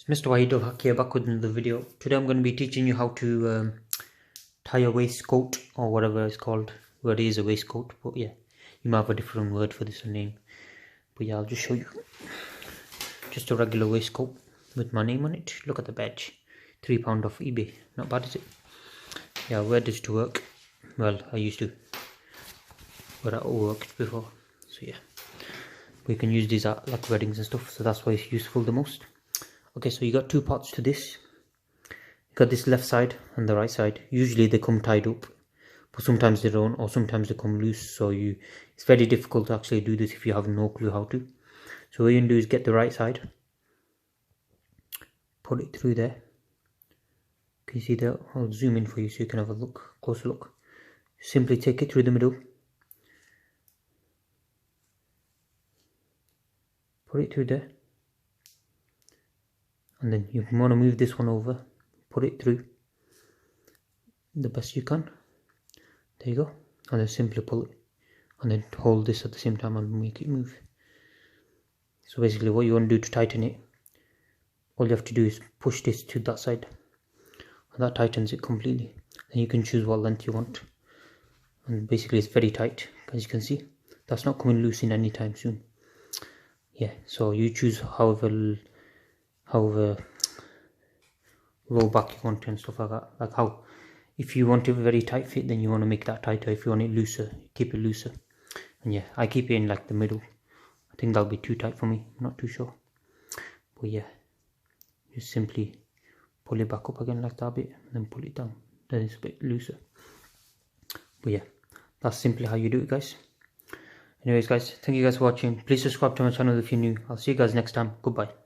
It's MrWaheedulHaque here, back with another video. Today I'm going to be teaching you how to tie a waistcoat or whatever it's called. Well, it is a waistcoat, but yeah, you might have a different word for this name. But yeah, I'll just show you. Just a regular waistcoat with my name on it. Look at the badge. £3 off eBay. Not bad, is it? Yeah, I wear this to work. Well, I used to. But I worked before. So yeah. We can use these at like weddings and stuff. So that's why it's useful the most. Okay, so you got two parts to this. You got this left side and the right side. Usually they come tied up, but sometimes they don't, or sometimes they come loose. So it's very difficult to actually do this if you have no clue how to. So what you can do is get the right side, put it through there. Can you see there? I'll zoom in for you so you can have a look, closer look. Simply take it through the middle, put it through there. And then you want to move this one over, put it through the best you can. There you go. And then simply pull it. And then hold this at the same time and make it move. So basically what you want to do to tighten it, all you have to do is push this to that side. And that tightens it completely. Then you can choose what length you want. And basically it's very tight, as you can see. That's not coming loose in any time soon. Yeah, so you choose however low back you want and stuff like that. Like how, if you want a very tight fit, then you want to make that tighter. If you want it looser, keep it looser. And yeah, I keep it in like the middle. I think that'll be too tight for me, I'm not too sure. But yeah, just simply pull it back up again like that bit, and then pull it down, then it's a bit looser. But yeah, that's simply how you do it, guys. Anyways guys, thank you guys for watching. Please subscribe to my channel if you're new. I'll see you guys next time. Goodbye.